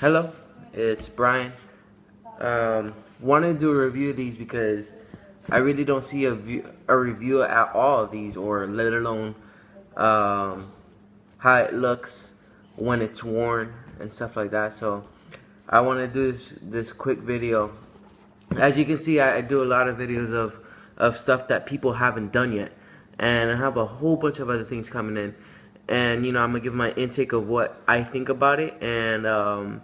Hello, it's Brian. Wanted to do a review of these because I really don't see a review at all of these, or let alone how it looks when it's worn and stuff like that. So I want to do this quick video. As you can see, I do a lot of videos of stuff that people haven't done yet, and I have a whole bunch of other things coming in. And I'm gonna give my intake of what I think about it, and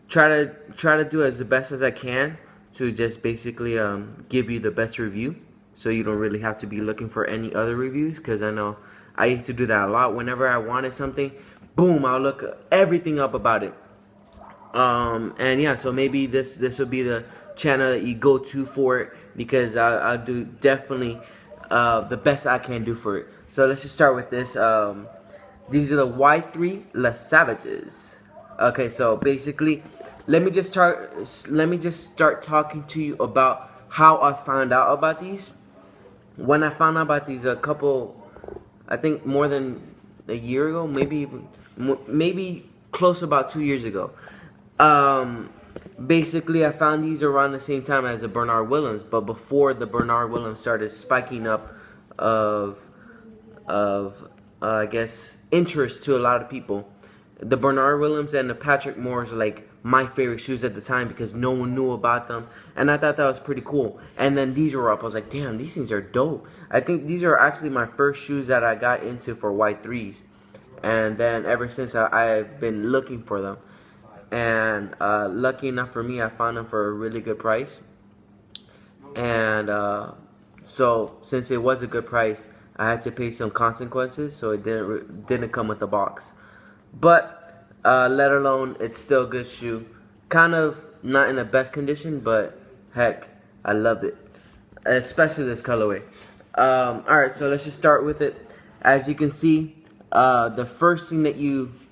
try to do as the best as I can to just basically give you the best review, so you don't really have to be looking for any other reviews. Because I know I used to do that a lot. Whenever I wanted something, boom, I'll look everything up about it. And yeah, so maybe this will be the channel that you go to for it, because I'll do definitely the best I can do for it. So let's just start with this. These are the Y3 Les Savages. Okay, so basically, let me just start talking to you about how I found out about these. When I found out about these a couple, I think more than a year ago, maybe close about 2 years ago. Basically, I found these around the same time as the Bernard Williams, but before the Bernard Williams started spiking up of I guess interest to a lot of people. The Bernard Williams and the Patrick Moores are like my favorite shoes at the time, because no one knew about them, and I thought that was pretty cool. And then these were up. I was like, damn, these things are dope. I think these are actually my first shoes that I got into for Y3s, and then ever since I've been looking for them. And lucky enough for me, I found them for a really good price. And so since it was a good price, I had to pay some consequences, so it didn't come with a box. But let alone, it's still a good shoe. Kind of not in the best condition, but heck, I loved it, especially this colorway. Alright, so let's just start with it. As you can see, the first thing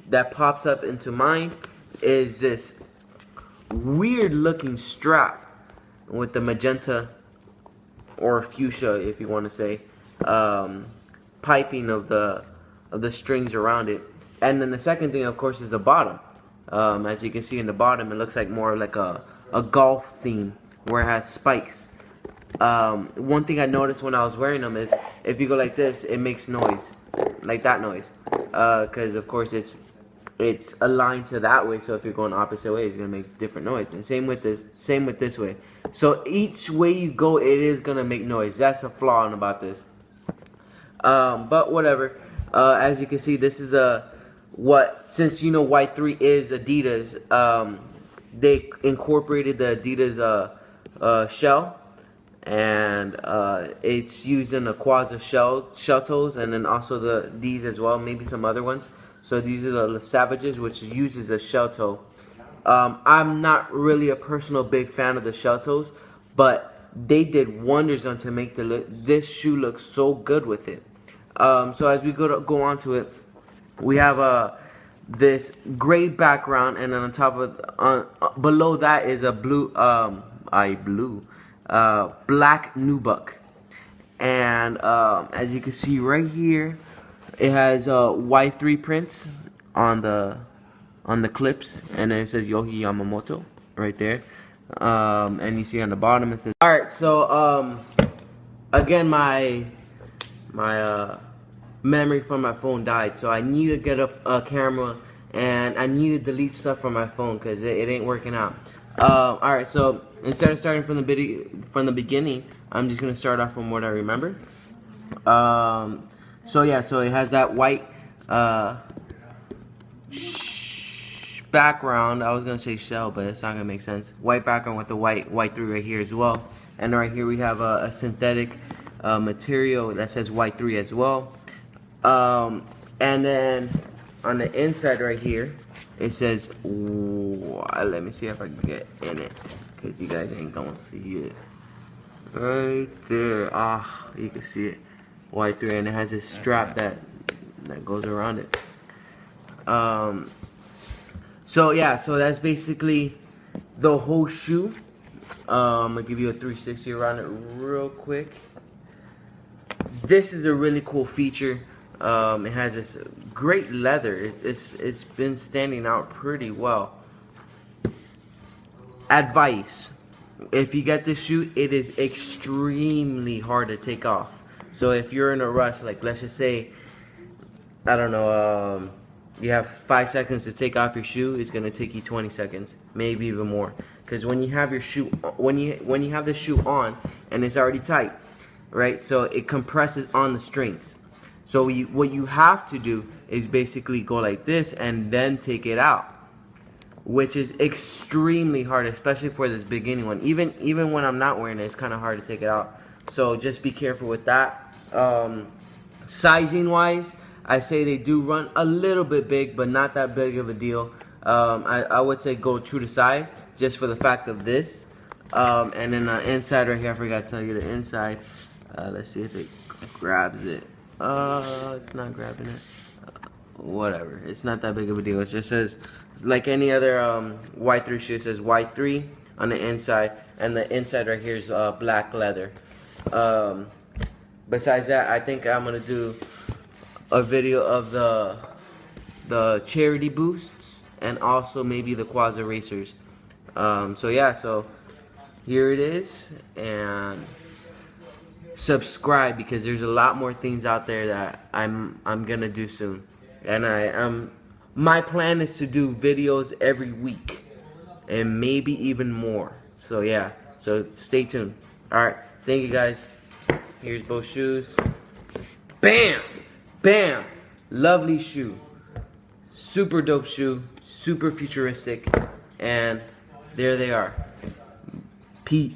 that pops up into mind is this weird looking strap with the magenta, or fuchsia if you want to say, piping of the strings around it. And then the second thing, of course, is the bottom. As you can see in the bottom, it looks like more like a golf theme, where it has spikes. One thing I noticed when I was wearing them is if you go like this, it makes noise, like that noise, because of course it's aligned to that way. So if you're going opposite way, it's gonna make different noise. And same with this way. So each way you go, it is gonna make noise. That's a flaw about this. But whatever. As you can see, this is since Y3 is Adidas, they incorporated the Adidas shell, and it's using the Quasar shell toes, and then also these as well, maybe some other ones. So these are the Les Savages, which uses a shell toe. I'm not really a personal big fan of the shell toes, but they did wonders on to make this shoe look so good with it. So as we go on to it, we have this gray background, and then on top of below that is a black nubuck. And as you can see right here, it has Y3 prints on the clips, and then it says Yohei Yamamoto right there. And you see on the bottom it says. All right, so again, my memory from my phone died, so I need to get a camera, and I need to delete stuff from my phone because it ain't working out. All right, so instead of starting from the beginning, I'm just gonna start off from what I remember. So yeah, so it has that white background. I was gonna say shell, but it's not gonna make sense. White background with the white Y3 right here as well. And right here we have a synthetic material that says Y3 as well. And then on the inside right here, it says, let me see if I can get in it, because you guys ain't gonna see it. Right there, you can see it. Y3, and it has this strap that goes around it. So yeah, so that's basically the whole shoe. I'm gonna give you a 360 around it real quick. This is a really cool feature. It has this great leather. It's been standing out pretty well. Advice: if you get this shoe, it is extremely hard to take off. So if you're in a rush, like let's just say, I don't know, you have 5 seconds to take off your shoe, it's gonna take you 20 seconds, maybe even more. Because when you have your shoe, when you have the shoe on and it's already tight, right? So it compresses on the strings. So what you have to do is basically go like this and then take it out, which is extremely hard, especially for this beginning one. Even when I'm not wearing it, it's kind of hard to take it out. So just be careful with that. Sizing wise, I say they do run a little bit big, but not that big of a deal. I would say go true to size, just for the fact of this. And then the inside right here, I forgot to tell you the inside. Let's see if it grabs it. It's not grabbing it. Whatever, it's not that big of a deal. It just says, like any other Y3 shoe, it says Y3 on the inside, and the inside right here is black leather. Besides that, I think I'm gonna do a video of the Charity Boosts and also maybe the Quaza Racers. So yeah, so here it is, and subscribe because there's a lot more things out there that I'm gonna do soon. And my plan is to do videos every week and maybe even more. So yeah, so stay tuned. Alright, thank you guys. Here's both shoes. Bam! Bam! Lovely shoe. Super dope shoe. Super futuristic. And there they are. Peace.